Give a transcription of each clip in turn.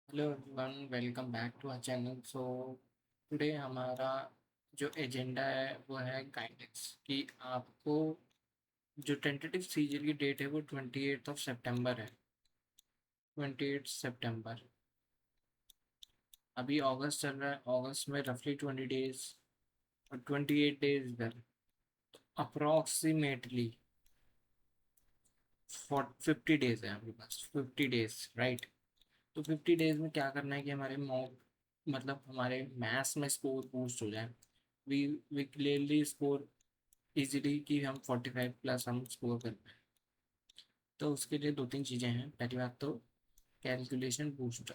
Hello everyone, welcome back to our channel. Today हमारा जो agenda है वो है गाइडेंस कि आपको जो टेंटेटिव सीजन की डेट है वो 28 सितंबर है। 28 सितंबर। अभी अगस्त चल रहा है, अगस्त में रफली 20 डेज और 28 डेज इधर, अप्रॉक्सीमेटली 50 डेज है आपके पास। 50 डेज, राइट। तो 50 डेज में क्या करना है कि हमारे मॉक मतलब हमारे मैथ्स में स्कोर बूस्ट हो जाए। We we clearly score easily कि हम 45+ हम स्कोर कर पाए। तो उसके लिए दो तीन चीज़ें हैं। पहली बात तो कैलकुलेशन बूस्टर।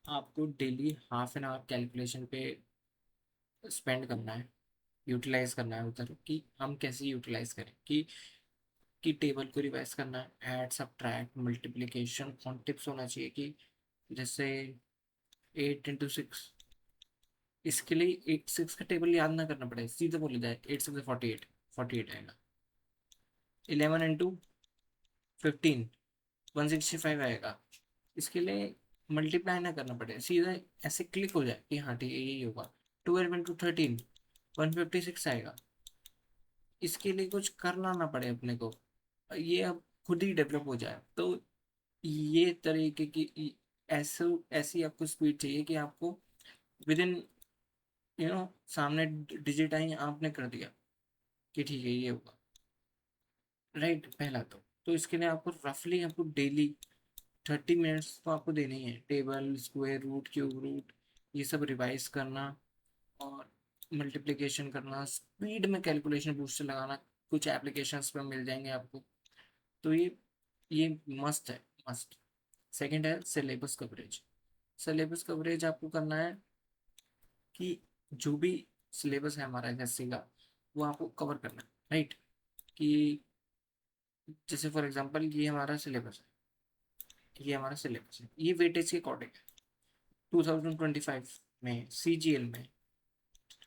आपको daily half an hour calculation पे स्पेंड करना है, यूटिलाइज करना है उधर कि हम कैसे यूटिलाइज करें कि टेबल को रिवाइज करना है, add subtract multiplication on tips होना चाहिए कि जैसे 8 × 6। इसके लिए 8 6 का टेबल याद ना करना पड़े, सीधे बोले जाए 8 6 48, 48 आएगा। 11 × 15, 165 आएगा। इसके लिए मल्टीप्लाई ना करना पड़े, सीधा ऐसे क्लिक हो जाए कि हाँ ठीक है यही होगा। 12 × 13, 156 आएगा। इसके लिए कुछ करना ना पड़े अपने को, ये अब खुद ही डेवलप हो जाए। तो ये तरीके की ऐसे ऐसी आपको स्पीड चाहिए कि आपको विद इन सामने डिजिट आई आपने कर दिया कि ठीक है ये होगा, राइट। पहला तो इसके लिए आपको रफली आपको डेली 30 मिनट्स तो आपको देने ही है। Table, square root, cube root, ये सब रिवाइज करना और मल्टीप्लिकेशन करना, स्पीड में कैलकुलेशन बूस्टर लगाना। कुछ एप्लीकेशंस पे मिल जाएंगे आपको। तो ये मस्ट है, मस्ट। सेकंड है सिलेबस कवरेज। सिलेबस कवरेज आपको करना है कि जो भी सिलेबस है हमारा एसएससी का वो आपको कवर करना है, राइट। कि जैसे फॉर एग्जांपल ये हमारा सिलेबस है, ये वेटेज के अकॉर्डिंग है 2025 में सीजीएल में,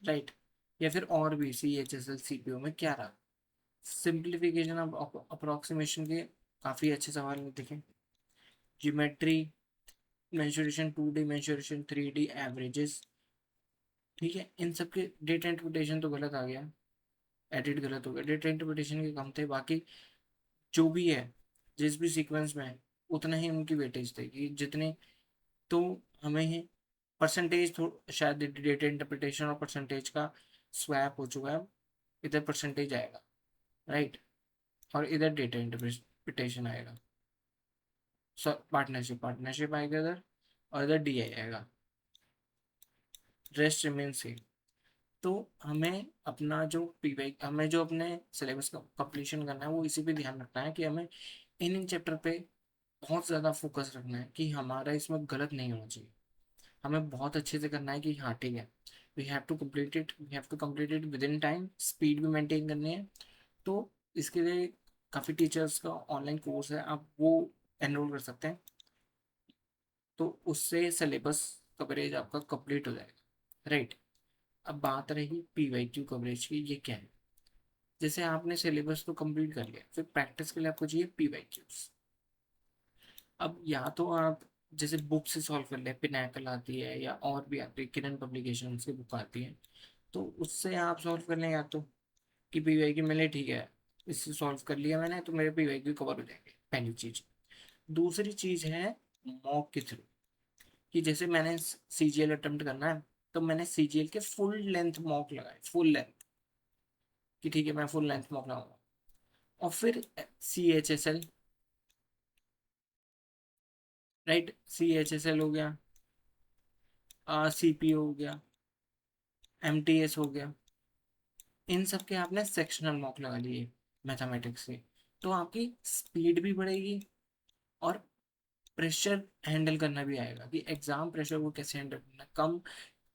राइट। या फिर और भी C H S L C P O में क्या रहा। सिंप्लीफिकेशन ऑफ अप्रोक्सीमेशन के काफ़ी अच्छे सवाल देखें। Geometry, mensuration, 2D mensuration, 3D averages, ठीक है। इन सब के डेटा इंटरप्रिटेशन तो गलत आ गया, एडिट गलत हो गया, डेटा इंटरप्रिटेशन के कम थे। बाकी जो भी है, जिस भी सीक्वेंस में है, उतना ही उनकी वेटेज थे कि जितने। तो हमें परसेंटेज शायद डेटा इंटरप्रिटेशन और परसेंटेज का स्वैप हो चुका है। इधर परसेंटेज आएगा, राइट, और इधर डेटा इंटरप्रिटेशन आएगा। पार्टनरशिप पार्टनरशिप आएगा इधर, और इधर डी आई आएगा। Rest remain same. तो हमें अपना जो पीवाई, हमें जो अपने सिलेबस का कंप्लीशन करना है वो इसी पे ध्यान रखना है कि हमें इन चैप्टर पे बहुत ज़्यादा फोकस रखना है कि हमारा इसमें गलत नहीं होना चाहिए। हमें बहुत अच्छे से करना है कि हाँ ठीक है, we have to complete it within time. Speed भी मेंटेन करनी है। तो इसके लिए काफ़ी टीचर्स का ऑनलाइन कोर्स है, आप वो एनरोल कर सकते हैं। तो उससे सिलेबस कवरेज आपका कंप्लीट हो जाएगा, राइट। अब बात रही पी वाई क्यू कवरेज की, ये क्या है। जैसे आपने सिलेबस तो कंप्लीट कर लिया, फिर प्रैक्टिस के लिए आपको चाहिए पी वाई क्यूज। अब या तो आप जैसे बुक से सॉल्व कर ले, पिनाकल आती है या और भी आती है, किरण पब्लिकेशन से बुक आती है, तो उससे आप सॉल्व कर लें। या तो कि पी वाई क्यू मिले, ठीक है इससे सॉल्व कर लिया मैंने तो मेरे पी वाई क्यू कवर हो जाएंगे, पहली चीज। दूसरी चीज है मॉक के थ्रू, कि जैसे मैंने सीजीएल अटेम्प्ट करना है तो मैंने सीजीएल के फुल लेंथ मॉक लगाए, फुल लेंथ, कि ठीक है मैं फुल लेंथ मॉक लगाऊंगा। और फिर C H S L, right, C H S L हो गया, सी पी हो गया, एम टी एस हो गया। इन सब के आपने सेक्शनल मॉक लगा लिए मैथमेटिक्स से, तो आपकी स्पीड भी बढ़ेगी और प्रेशर हैंडल करना भी आएगा कि एग्जाम प्रेशर को कैसे हैंडल करना है, कम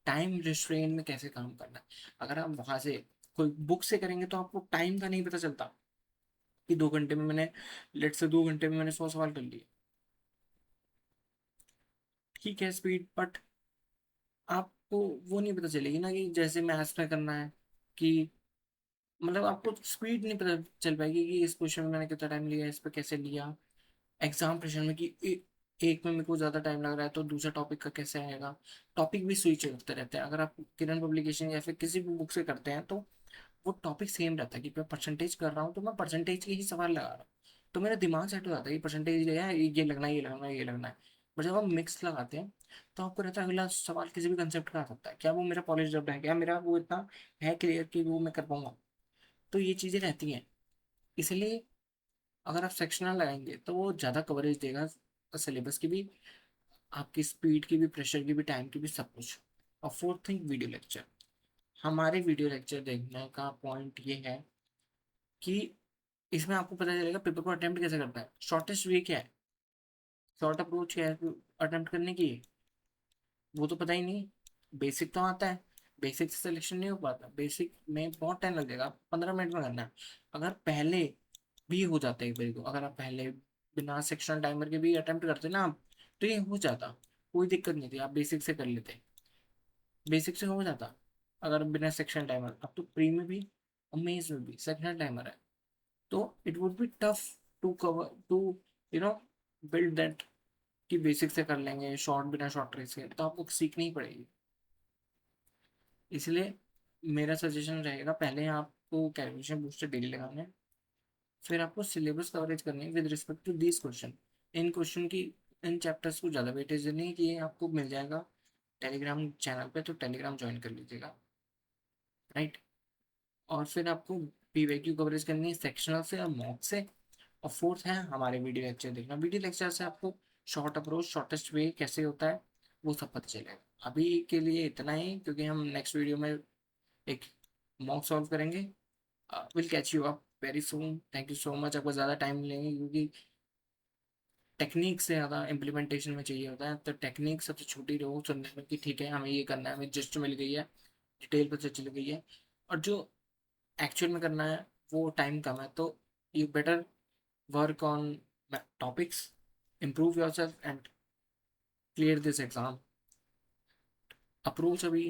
टाइम रिस्ट्रेन में कैसे काम करना है। अगर आप वहां से कोई बुक से करेंगे तो आपको टाइम का नहीं पता चलता कि 2 घंटे में मैंने, लेट से 2 घंटे में मैंने 100 सवाल कर लिए। ठीक है स्पीड, बट आपको वो नहीं पता चलेगी ना कि जैसे मैथ्स में करना है कि मतलब आपको स्पीड नहीं पता चल पाएगी कि इस क्वेश्चन में मैंने कितना टाइम लिया, इस पर कैसे लिया। एग्जाम प्रेशर में कि एक में मेरे को ज़्यादा टाइम लग रहा है तो दूसरा टॉपिक का कैसे आएगा। टॉपिक भी स्विच होते रहते हैं। अगर आप किरण पब्लिकेशन या फिर किसी भी बुक से करते हैं तो वो टॉपिक सेम रहता है कि मैं परसेंटेज कर रहा हूँ तो मैं परसेंटेज के ही सवाल लगा रहा हूँ। तो मेरा दिमाग सेट हो जाता है कि परसेंटेज है, ये लगना है, ये लगना है, ये लगना है। पर जब हम मिक्स लगाते हैं तो आपको रहता है अगला सवाल किसी भी कंसेप्ट का आ सकता है, क्या वो मेरा पॉलिश जब है, क्या मेरा वो इतना है क्लियर कि वो मैं कर पाऊंगा। तो ये चीज़ें रहती हैं। इसलिए अगर आप सेक्शनल लगाएंगे तो वो ज़्यादा कवरेज देगा सिलेबस की भी, आपकी स्पीड की भी, प्रेशर की भी, टाइम की भी, सब कुछ। और फोर्थ थिंग, वीडियो लेक्चर। हमारे वीडियो लेक्चर देखने का पॉइंट ये है कि इसमें आपको पता चलेगा पेपर को अटेम्प्ट कैसे करता है, शॉर्टेस्ट वे क्या है, शॉर्ट अप्रोच क्या है अटेम्प्ट करने की, वो तो पता ही नहीं। बेसिक तो आता है, बेसिक से सिलेक्शन नहीं हो पाता, बेसिक में बहुत टाइम लग जाएगा, 15 मिनट में करना है। अगर पहले भी हो जाता है एक बारी को, अगर आप पहले बिना सेक्शनल टाइमर के भी अटेम्प्ट करते ना आप, तो ये हो जाता, कोई दिक्कत नहीं थी, आप बेसिक से कर लेते, बेसिक से हो जाता। अगर बिना सेक्शनल टाइमर, अब तो प्री में भी और मेंस में भी सेक्शनल टाइमर है, तो it would be tough to cover to you know build that कि बेसिक से कर लेंगे शॉर्ट, बिना शॉर्ट ट्रेस के, तो आपको सीखनी ही पड़ेगी। इसलिए मेरा सजेशन रहेगा, पहले आपको कैलकुलेशन बूस्टर डेली लगाना है, फिर आपको सिलेबस कवरेज करनी है with respect to this question. In question की, इन चैप्टर्स को ज़्यादा वेटेज देनी है कि ये आपको मिल जाएगा टेलीग्राम चैनल पे, तो टेलीग्राम ज्वाइन कर लीजिएगा, राइट। और फिर आपको पीवाईक्यू कवरेज करनी है सेक्शनल से और मॉक से। और फोर्थ है हमारे वीडियो लेक्चर देखना, वीडियो लेक्चर से आपको शॉर्ट अप्रोच, शॉर्टेस्ट वे कैसे होता है वो सब पता चलेगा। अभी के लिए इतना ही, क्योंकि हम नेक्स्ट वीडियो में एक मॉक सॉल्व करेंगे। Will catch you up very soon, thank you so much. आपको ज़्यादा टाइम लेंगे क्योंकि टेक्निक से ज़्यादा इम्प्लीमेंटेशन में चाहिए होता है, तो टेक्निक सबसे छोटी रहो सुनने में कि ठीक है हमें ये करना है, हमें जस्ट मिल गई है, डिटेल पता चल गई है, और जो एक्चुअल में करना है वो टाइम कम है, तो you better work on topics, improve yourself and clear this exam। Approach अभी